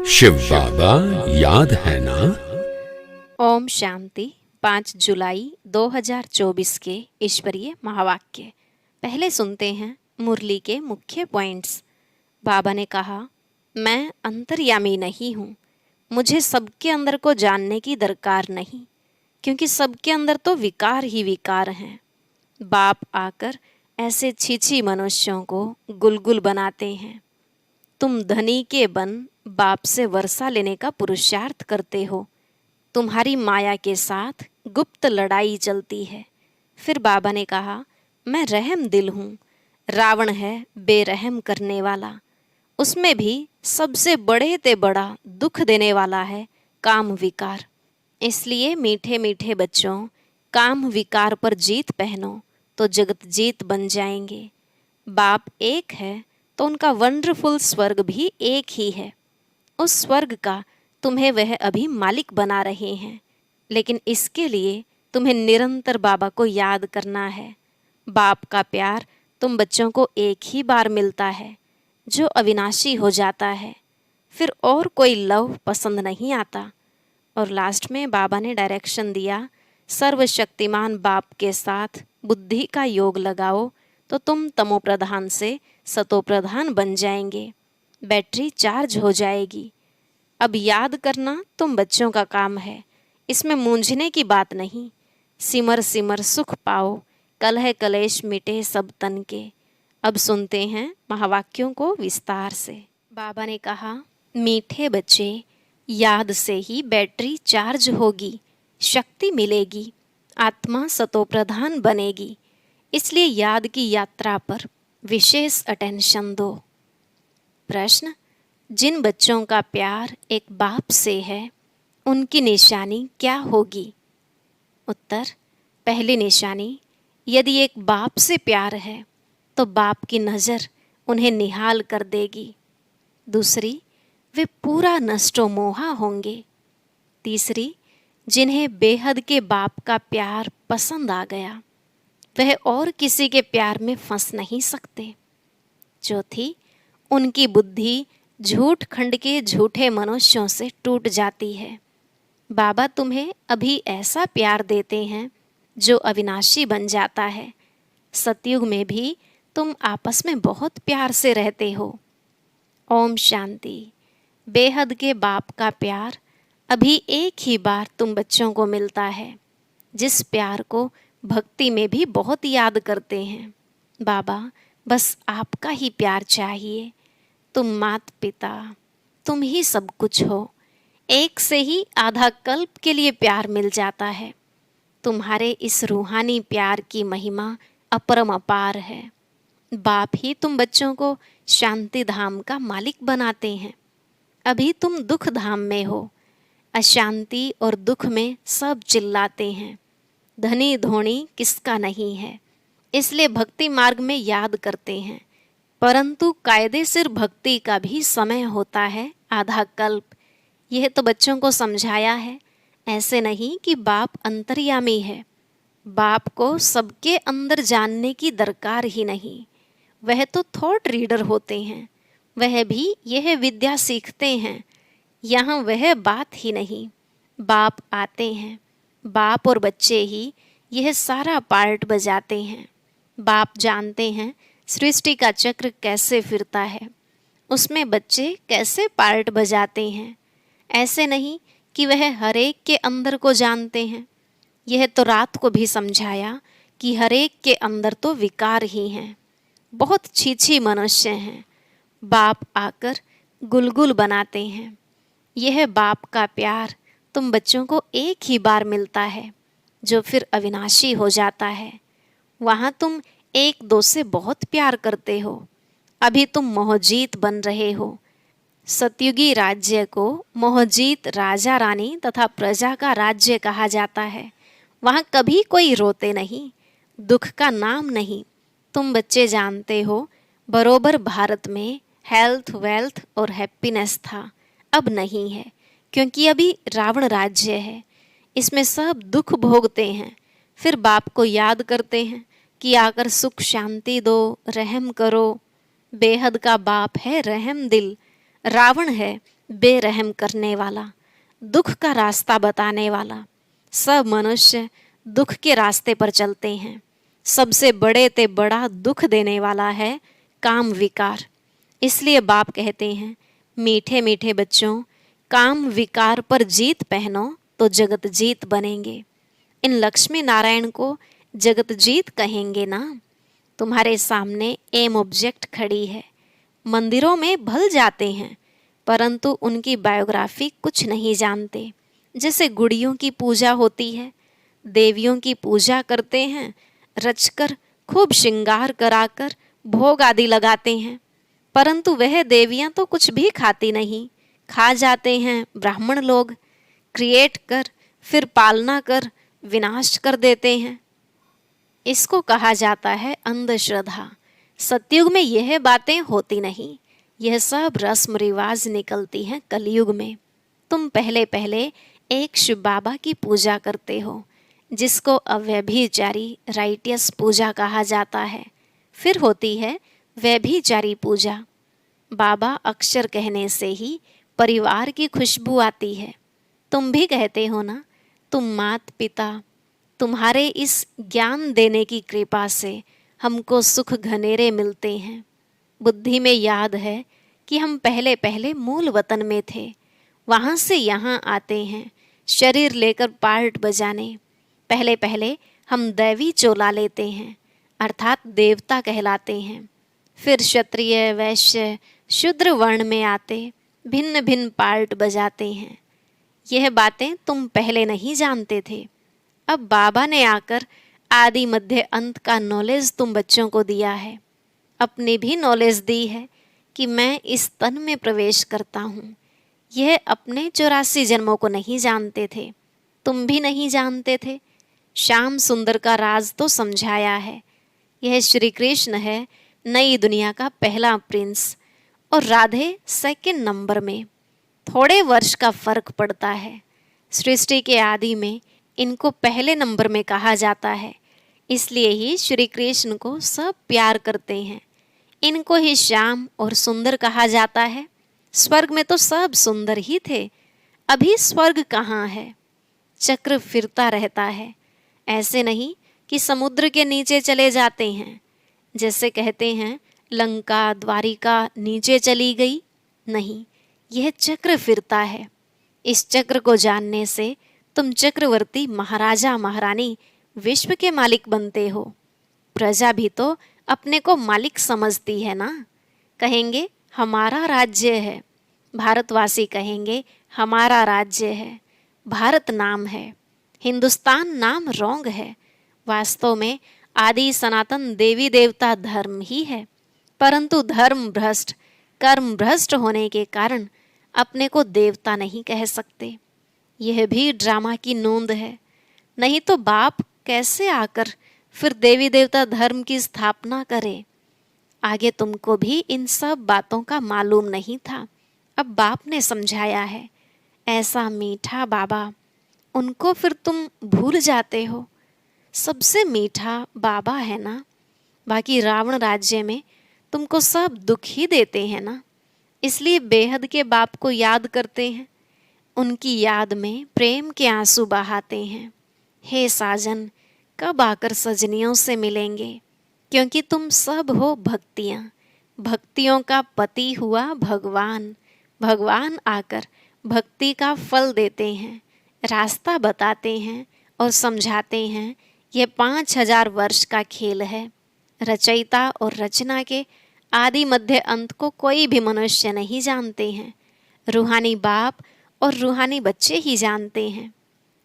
शिव बाबा याद है ना। ओम शांति। 5 जुलाई 2024 के ईश्वरीय महावाक्य। पहले सुनते हैं मुरली के मुख्य पॉइंट्स। बाबा ने कहा, मैं अंतर्यामी नहीं हूँ, मुझे सबके अंदर को जानने की दरकार नहीं, क्योंकि सबके अंदर तो विकार ही विकार हैं। बाप आकर ऐसे छीछी मनुष्यों को गुलगुल बनाते हैं। तुम धनी के बन बाप से वर्षा लेने का पुरुषार्थ करते हो। तुम्हारी माया के साथ गुप्त लड़ाई चलती है। फिर बाबा ने कहा, मैं रहम दिल हूँ। रावण है बेरहम करने वाला, उसमें भी सबसे बड़े ते बड़ा दुख देने वाला है काम विकार। इसलिए मीठे मीठे बच्चों, काम विकार पर जीत पहनो तो जगत जीत बन जाएंगे। बाप एक है तो उनका वंडरफुल स्वर्ग भी एक ही है। उस स्वर्ग का तुम्हें वह अभी मालिक बना रहे हैं, लेकिन इसके लिए तुम्हें निरंतर बाबा को याद करना है। बाप का प्यार तुम बच्चों को एक ही बार मिलता है, जो अविनाशी हो जाता है। फिर और कोई लव पसंद नहीं आता। और लास्ट में बाबा ने डायरेक्शन दिया, सर्वशक्तिमान बाप के साथ बुद्धि का योग लगाओ तो तुम तमो प्रधान से सतो प्रधान बन जाएंगे। बैटरी चार्ज हो जाएगी। अब याद करना तुम बच्चों का काम है, इसमें मूंझने की बात नहीं। सिमर सिमर सुख पाओ, कलह कलेश मिटे सब तन के। अब सुनते हैं महावाक्यों को विस्तार से। बाबा ने कहा, मीठे बच्चे, याद से ही बैटरी चार्ज होगी, शक्ति मिलेगी, आत्मा सतोप्रधान बनेगी। इसलिए याद की यात्रा पर विशेष अटेंशन दो। प्रश्न, जिन बच्चों का प्यार एक बाप से है, उनकी निशानी क्या होगी? उत्तर, पहली निशानी, यदि एक बाप से प्यार है तो बाप की नज़र उन्हें निहाल कर देगी। दूसरी, वे पूरा नष्टो मोहा होंगे। तीसरी, जिन्हें बेहद के बाप का प्यार पसंद आ गया, वह और किसी के प्यार में फंस नहीं सकते। चौथी, उनकी बुद्धि झूठ खंड के झूठे मनुष्यों से टूट जाती है। बाबा तुम्हें अभी ऐसा प्यार देते हैं जो अविनाशी बन जाता है। सतयुग में भी तुम आपस में बहुत प्यार से रहते हो। ओम शांति। बेहद के बाप का प्यार अभी एक ही बार तुम बच्चों को मिलता है, जिस प्यार को भक्ति में भी बहुत याद करते हैं। बाबा, बस आपका ही प्यार चाहिए। तुम मात पिता, तुम ही सब कुछ हो। एक से ही आधा कल्प के लिए प्यार मिल जाता है। तुम्हारे इस रूहानी प्यार की महिमा अपरम अपार है। बाप ही तुम बच्चों को शांति धाम का मालिक बनाते हैं। अभी तुम दुख धाम में हो। अशांति और दुख में सब चिल्लाते हैं, धनी धोनी किसका नहीं है। इसलिए भक्ति मार्ग में याद करते हैं, परंतु कायदे सिर भक्ति का भी समय होता है आधा कल्प। यह तो बच्चों को समझाया है। ऐसे नहीं कि बाप अंतर्यामी है। बाप को सबके अंदर जानने की दरकार ही नहीं। वह तो थॉट रीडर होते हैं, वह भी यह विद्या सीखते हैं। यहाँ वह बात ही नहीं। बाप आते हैं, बाप और बच्चे ही यह सारा पार्ट बजाते हैं। बाप जानते हैं सृष्टि का चक्र कैसे फिरता है, उसमें बच्चे कैसे पार्ट बजाते हैं। ऐसे नहीं कि वह हर एक के अंदर को जानते हैं। यह तो रात को भी समझाया कि हर एक के अंदर तो विकार ही हैं। बहुत छीछी मनुष्य हैं। बाप आकर गुलगुल बनाते हैं। यह बाप का प्यार तुम बच्चों को एक ही बार मिलता है, जो फिर अविनाशी हो जाता है। वहाँ तुम एक दो से बहुत प्यार करते हो। अभी तुम मोहजीत बन रहे हो। सतयुगी राज्य को मोहजीत राजा रानी तथा प्रजा का राज्य कहा जाता है। वहाँ कभी कोई रोते नहीं, दुख का नाम नहीं। तुम बच्चे जानते हो, बरोबर भारत में हेल्थ, वेल्थ और हैप्पीनेस था। अब नहीं है, क्योंकि अभी रावण राज्य है। इसमें सब दुख भोगते हैं। फिर बाप को याद करते हैं कि आकर सुख शांति दो, रहम करो। बेहद का बाप है रहम दिल। रावण है बेरहम करने वाला, दुख का रास्ता बताने वाला। सब मनुष्य दुख के रास्ते पर चलते हैं। सबसे बड़े ते बड़ा दुख देने वाला है काम विकार। इसलिए बाप कहते हैं, मीठे मीठे बच्चों, काम विकार पर जीत पहनो तो जगत जीत बनेंगे। इन लक्ष्मी नारायण को जगत जीत कहेंगे ना। तुम्हारे सामने एम ऑब्जेक्ट खड़ी है। मंदिरों में भल जाते हैं, परंतु उनकी बायोग्राफी कुछ नहीं जानते। जैसे गुड़ियों की पूजा होती है, देवियों की पूजा करते हैं, रचकर खूब श्रृंगार कराकर भोग आदि लगाते हैं, परंतु वह देवियां तो कुछ भी खाती नहीं। खा जाते हैं ब्राह्मण लोग। क्रिएट कर फिर पालना कर विनाश कर देते हैं। इसको कहा जाता है अंधश्रद्धा। सतयुग में यह बातें होती नहीं। यह सब रस्म रिवाज निकलती हैं कलयुग में। तुम पहले पहले एक शिव बाबा की पूजा करते हो, जिसको अव्यभिचारी राइटियस पूजा कहा जाता है। फिर होती है व्यभिचारी पूजा। बाबा अक्षर कहने से ही परिवार की खुशबू आती है। तुम भी कहते हो ना, तुम मात पिता, तुम्हारे इस ज्ञान देने की कृपा से हमको सुख घनेरे मिलते हैं। बुद्धि में याद है कि हम पहले पहले मूल वतन में थे, वहाँ से यहाँ आते हैं शरीर लेकर पार्ट बजाने। पहले पहले हम दैवी चोला लेते हैं, अर्थात देवता कहलाते हैं। फिर क्षत्रिय वैश्य शूद्र वर्ण में आते भिन्न भिन्न पार्ट बजाते हैं। यह बातें तुम पहले नहीं जानते थे। अब बाबा ने आकर आदि मध्य अंत का नॉलेज तुम बच्चों को दिया है। अपनी भी नॉलेज दी है कि मैं इस तन में प्रवेश करता हूँ। यह अपने 84 जन्मों को नहीं जानते थे, तुम भी नहीं जानते थे। श्याम सुंदर का राज तो समझाया है। यह श्री कृष्ण है नई दुनिया का पहला प्रिंस, और राधे सेकंड नंबर में। थोड़े वर्ष का फर्क पड़ता है। सृष्टि के आदि में इनको पहले नंबर में कहा जाता है, इसलिए ही श्री कृष्ण को सब प्यार करते हैं। इनको ही श्याम और सुंदर कहा जाता है। स्वर्ग में तो सब सुंदर ही थे, अभी स्वर्ग कहाँ है? चक्र फिरता रहता है। ऐसे नहीं कि समुद्र के नीचे चले जाते हैं। जैसे कहते हैं लंका द्वारिका नीचे चली गई, नहीं, यह चक्र फिरता है। इस चक्र को जानने से तुम चक्रवर्ती महाराजा महारानी विश्व के मालिक बनते हो। प्रजा भी तो अपने को मालिक समझती है ना। कहेंगे हमारा राज्य है, भारतवासी कहेंगे हमारा राज्य है। भारत नाम है, हिंदुस्तान नाम रोंग है। वास्तव में आदि सनातन देवी देवता धर्म ही है, परंतु धर्म भ्रष्ट कर्म भ्रष्ट होने के कारण अपने को देवता नहीं कह सकते। यह भी ड्रामा की नोंद है। नहीं तो बाप कैसे आकर फिर देवी देवता धर्म की स्थापना करे? आगे तुमको भी इन सब बातों का मालूम नहीं था, अब बाप ने समझाया है। ऐसा मीठा बाबा, उनको फिर तुम भूल जाते हो। सबसे मीठा बाबा है ना। बाकी रावण राज्य में तुमको सब दुख ही देते हैं ना, इसलिए बेहद के बाप को याद करते हैं। उनकी याद में प्रेम के आंसू बहाते हैं। हे साजन, कब आकर सजनियों से मिलेंगे? क्योंकि तुम सब हो भक्तियाँ, भक्तियों का पति हुआ भगवान। भगवान आकर भक्ति का फल देते हैं, रास्ता बताते हैं और समझाते हैं। यह 5000 वर्ष का खेल है। रचयिता और रचना के आदि मध्य अंत को कोई भी मनुष्य नहीं जानते हैं। रूहानी बाप और रूहानी बच्चे ही जानते हैं।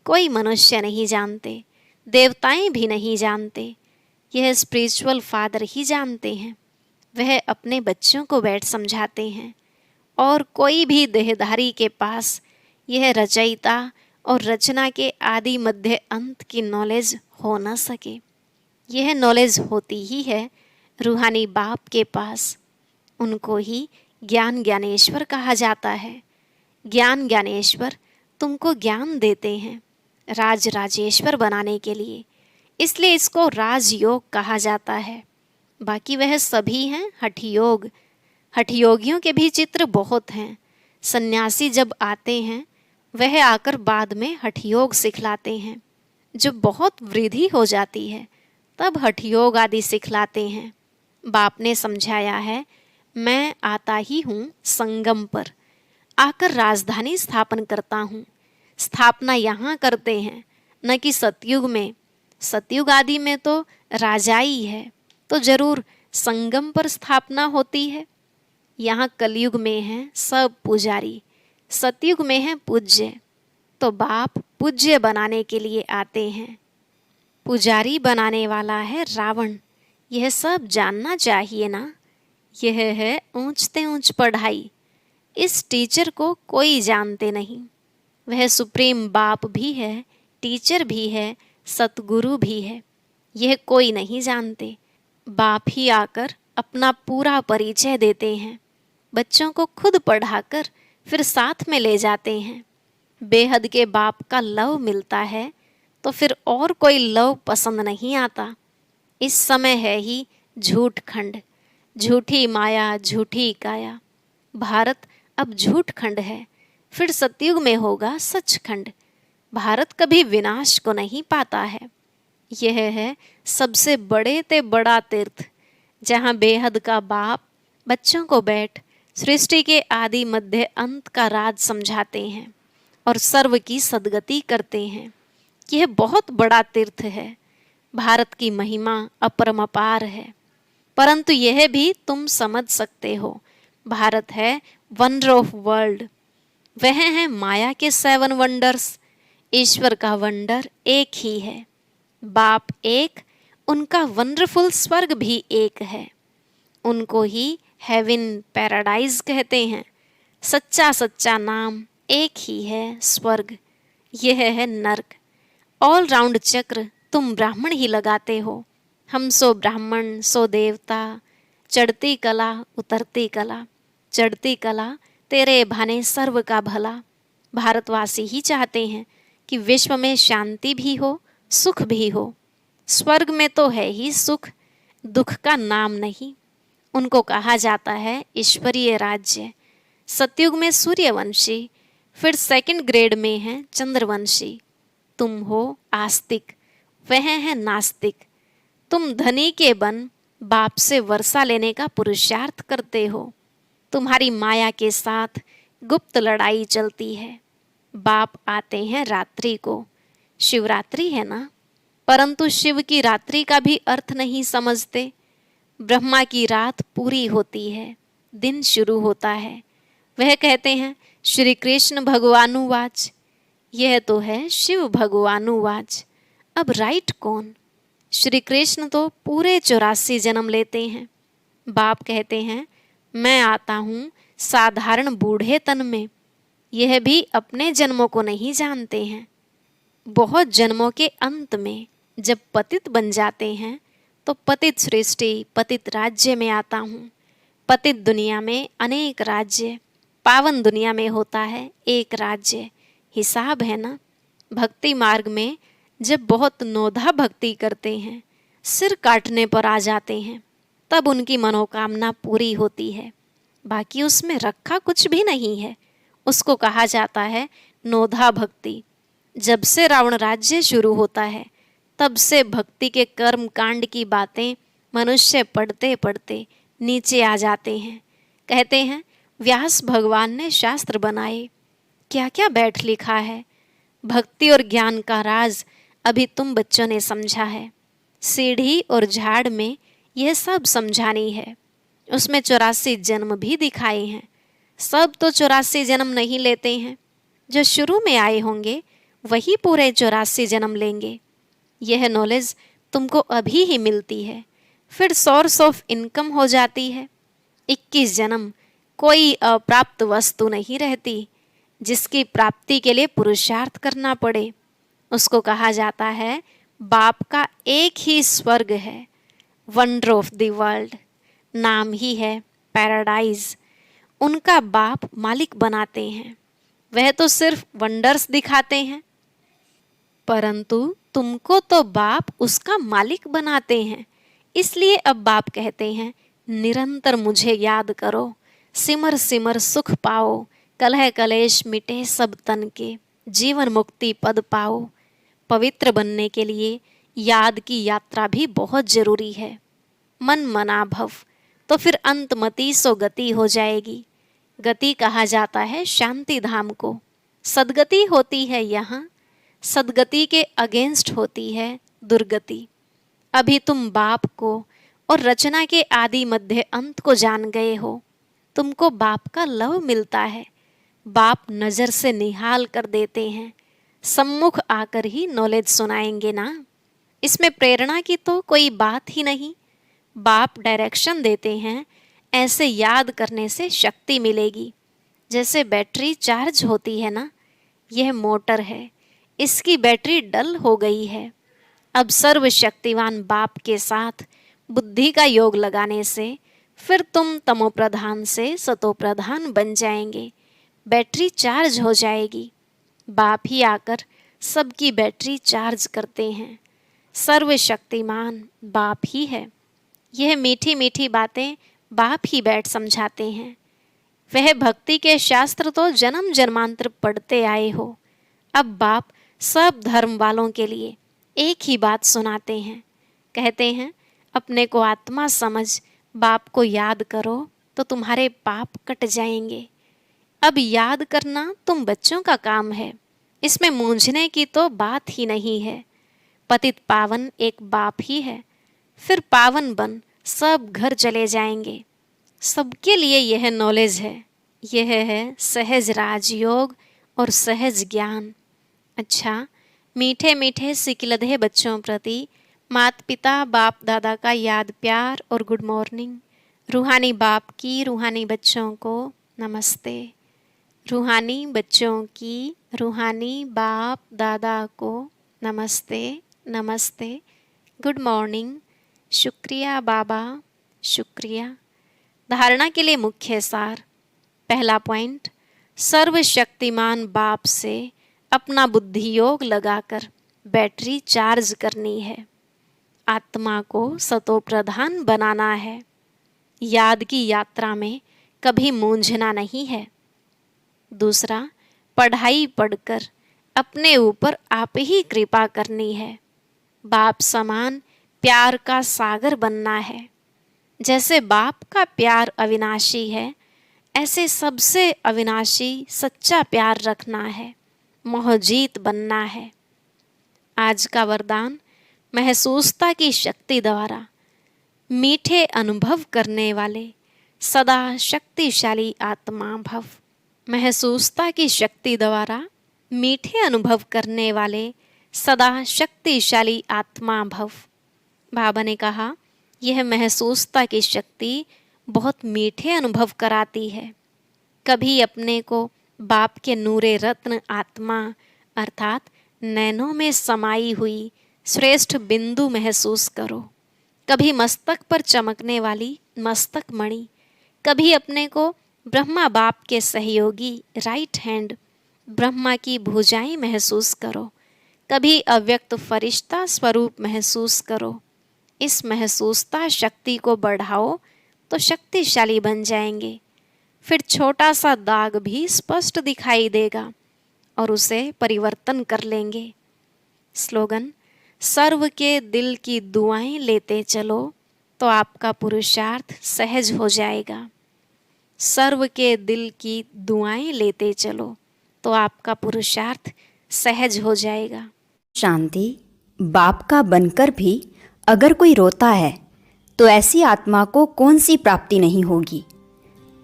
कोई मनुष्य नहीं जानते, देवताएं भी नहीं जानते। यह स्पिरिचुअल फादर ही जानते हैं। वह अपने बच्चों को बैठ समझाते हैं, और कोई भी देहधारी के पास यह रचयिता और रचना के आदि मध्य अंत की नॉलेज हो न सके। यह नॉलेज होती ही है रूहानी बाप के पास। उनको ही ज्ञान ज्ञानेश्वर कहा जाता है। ज्ञान ज्ञानेश्वर तुमको ज्ञान देते हैं राज राजेश्वर बनाने के लिए, इसलिए इसको राजयोग कहा जाता है। बाकी वह सभी हैं हठयोग। हठयोगियों के भी चित्र बहुत हैं। सन्यासी जब आते हैं वह आकर बाद में हठयोग सिखलाते हैं। जब बहुत वृद्धि हो जाती है तब हठयोग आदि सिखलाते हैं। बाप ने समझाया है, मैं आता ही हूँ संगम पर, आकर राजधानी स्थापन करता हूँ। स्थापना यहाँ करते हैं, न कि सतयुग में। सतयुग आदि में तो राजाई है, तो जरूर संगम पर स्थापना होती है। यहाँ कलयुग में है सब पुजारी, सतयुग में है पूज्य। तो बाप पूज्य बनाने के लिए आते हैं। पुजारी बनाने वाला है रावण, यह सब जानना चाहिए ना। यह है ऊंचते ऊंच पढ़ाई। इस टीचर को कोई जानते नहीं। वह सुप्रीम बाप भी है, टीचर भी है, सतगुरु भी है। यह कोई नहीं जानते। बाप ही आकर अपना पूरा परिचय देते हैं। बच्चों को खुद पढ़ाकर फिर साथ में ले जाते हैं। बेहद के बाप का लव मिलता है तो फिर और कोई लव पसंद नहीं आता। इस समय है ही झूठ खंड, झूठी माया झूठी काया। भारत अब झूठ खंड है, फिर सतयुग में होगा सचखंड। भारत कभी विनाश को नहीं पाता है। यह है सबसे बड़े ते बड़ा तीर्थ, जहाँ बेहद का बाप बच्चों को बैठ सृष्टि के आदि मध्य अंत का राज समझाते हैं और सर्व की सद्गति करते हैं। यह बहुत बड़ा तीर्थ है। भारत की महिमा अपरमपार है, परंतु यह भी तुम समझ सकते हो। भारत है वंडर ऑफ वर्ल्ड। वह है माया के 7 वंडर्स। ईश्वर का वंडर एक ही है। बाप एक, उनका वंडरफुल स्वर्ग भी एक है। उनको ही हेवन पैराडाइज कहते हैं। सच्चा सच्चा नाम एक ही है, स्वर्ग। यह है नर्क। ऑल राउंड चक्र तुम ब्राह्मण ही लगाते हो। हम सो ब्राह्मण सो देवता। चढ़ती कला उतरती कला, चढ़ती कला तेरे भाने सर्व का भला। भारतवासी ही चाहते हैं कि विश्व में शांति भी हो, सुख भी हो। स्वर्ग में तो है ही सुख, दुख का नाम नहीं। उनको कहा जाता है ईश्वरीय राज्य। सतयुग में सूर्यवंशी, फिर सेकंड ग्रेड में है चंद्रवंशी। तुम हो आस्तिक, वह है नास्तिक। तुम धनी के बन बाप से वर्षा लेने का पुरुषार्थ करते हो। तुम्हारी माया के साथ गुप्त लड़ाई चलती है। बाप आते हैं रात्रि को। शिवरात्रि है ना, परंतु शिव की रात्रि का भी अर्थ नहीं समझते। ब्रह्मा की रात पूरी होती है, दिन शुरू होता है। वह कहते हैं श्री कृष्ण भगवानुवाच। यह तो है शिव भगवानुवाच। अब राइट कौन? श्री कृष्ण तो पूरे 84 जन्म लेते हैं। बाप कहते हैं मैं आता हूँ साधारण बूढ़े तन में। यह भी अपने जन्मों को नहीं जानते हैं। बहुत जन्मों के अंत में जब पतित बन जाते हैं तो पतित सृष्टि पतित राज्य में आता हूँ। पतित दुनिया में अनेक राज्य, पावन दुनिया में होता है एक राज्य। हिसाब है ना। भक्ति मार्ग में जब बहुत नोधा भक्ति करते हैं, सिर काटने पर आ जाते हैं, तब उनकी मनोकामना पूरी होती है। बाकी उसमें रखा कुछ भी नहीं है। उसको कहा जाता है नोधा भक्ति। जब से रावण राज्य शुरू होता है तब से भक्ति के कर्म कांड की बातें मनुष्य पढ़ते पढ़ते नीचे आ जाते हैं। कहते हैं व्यास भगवान ने शास्त्र बनाए, क्या क्या बैठ लिखा है। भक्ति और ज्ञान का राज अभी तुम बच्चों ने समझा है। सीढ़ी और झाड़ में यह सब समझानी है। उसमें 84 जन्म भी दिखाए हैं। सब तो 84 जन्म नहीं लेते हैं। जो शुरू में आए होंगे वही पूरे 84 जन्म लेंगे। यह नॉलेज तुमको अभी ही मिलती है, फिर सोर्स ऑफ इनकम हो जाती है। 21 जन्म कोई अप्राप्त वस्तु नहीं रहती जिसकी प्राप्ति के लिए पुरुषार्थ करना पड़े। उसको कहा जाता है बाप का एक ही स्वर्ग है, वंडर ऑफ द वर्ल्ड। नाम ही है पैराडाइज। उनका बाप मालिक बनाते हैं। वह तो सिर्फ वंडर्स दिखाते हैं, परंतु तुमको तो बाप उसका मालिक बनाते हैं। इसलिए अब बाप कहते हैं निरंतर मुझे याद करो, सिमर सिमर सुख पाओ, कलह कलेश मिटे सब तन के, जीवन मुक्ति पद पाओ। पवित्र बनने के लिए याद की यात्रा भी बहुत जरूरी है। मन मना भव, तो फिर अंतमति सो गति हो जाएगी। गति कहा जाता है शांति धाम को। सदगति होती है यहाँ, सदगति के अगेंस्ट होती है दुर्गति। अभी तुम बाप को और रचना के आदि मध्य अंत को जान गए हो। तुमको बाप का लव मिलता है। बाप नज़र से निहाल कर देते हैं, सम्मुख आकर ही नॉलेज सुनाएंगे ना। इसमें प्रेरणा की तो कोई बात ही नहीं। बाप डायरेक्शन देते हैं, ऐसे याद करने से शक्ति मिलेगी। जैसे बैटरी चार्ज होती है ना, यह मोटर है, इसकी बैटरी डल हो गई है। अब सर्वशक्तिवान बाप के साथ बुद्धि का योग लगाने से फिर तुम तमोप्रधान से सतोप्रधान बन जाएंगे। बैटरी चार्ज हो जाएगी। बाप ही आकर सबकी बैटरी चार्ज करते हैं। सर्वशक्तिमान बाप ही है। यह मीठी मीठी बातें बाप ही बैठ समझाते हैं। वह भक्ति के शास्त्र तो जन्म जन्मांतर पढ़ते आए हो। अब बाप सब धर्म वालों के लिए एक ही बात सुनाते हैं। कहते हैं, अपने को आत्मा समझ बाप को याद करो तो तुम्हारे पाप कट जाएंगे। अब याद करना तुम बच्चों का काम है, इसमें मूंझने की तो बात ही नहीं है। पतित पावन एक बाप ही है। फिर पावन बन सब घर चले जाएंगे। सबके लिए यह नॉलेज है। यह है सहज राजयोग और सहज ज्ञान। अच्छा, मीठे मीठे सिकिलधे बच्चों प्रति माता पिता बाप दादा का याद प्यार और गुड मॉर्निंग। रूहानी बाप की रूहानी बच्चों को नमस्ते। रूहानी बच्चों की रूहानी बाप दादा को नमस्ते नमस्ते, गुड मॉर्निंग, शुक्रिया बाबा, शुक्रिया। धारणा के लिए मुख्य सार। पहला पॉइंट, सर्वशक्तिमान बाप से अपना बुद्धि योग लगाकर बैटरी चार्ज करनी है। आत्मा को सतोप्रधान बनाना है। याद की यात्रा में कभी मूंझना नहीं है। दूसरा, पढ़ाई पढ़कर अपने ऊपर आप ही कृपा करनी है। बाप समान प्यार का सागर बनना है। जैसे बाप का प्यार अविनाशी है, ऐसे सबसे अविनाशी सच्चा प्यार रखना है। मोहजीत बनना है। आज का वरदान, महसूसता की शक्ति द्वारा मीठे अनुभव करने वाले सदा शक्तिशाली आत्मा भव। महसूसता की शक्ति द्वारा मीठे अनुभव करने वाले सदा शक्तिशाली आत्मा भव। बाबा ने कहा, यह महसूसता की शक्ति बहुत मीठे अनुभव कराती है। कभी अपने को बाप के नूरे रत्न आत्मा अर्थात नैनों में समाई हुई श्रेष्ठ बिंदु महसूस करो। कभी मस्तक पर चमकने वाली मस्तक मणि, कभी अपने को ब्रह्मा बाप के सहयोगी राइट हैंड ब्रह्मा की भुजाएं महसूस करो। कभी अव्यक्त फरिश्ता स्वरूप महसूस करो। इस महसूसता शक्ति को बढ़ाओ तो शक्तिशाली बन जाएंगे। फिर छोटा सा दाग भी स्पष्ट दिखाई देगा और उसे परिवर्तन कर लेंगे। स्लोगन, सर्व के दिल की दुआएं लेते चलो तो आपका पुरुषार्थ सहज हो जाएगा। सर्व के दिल की दुआएं लेते चलो तो आपका पुरुषार्थ सहज हो जाएगा। शांति। बाप का बनकर भी अगर कोई रोता है तो ऐसी आत्मा को कौन सी प्राप्ति नहीं होगी।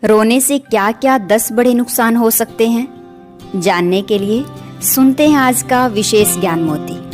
रोने से क्या क्या 10 बड़े नुकसान हो सकते हैं, जानने के लिए सुनते हैं आज का विशेष ज्ञान मोती।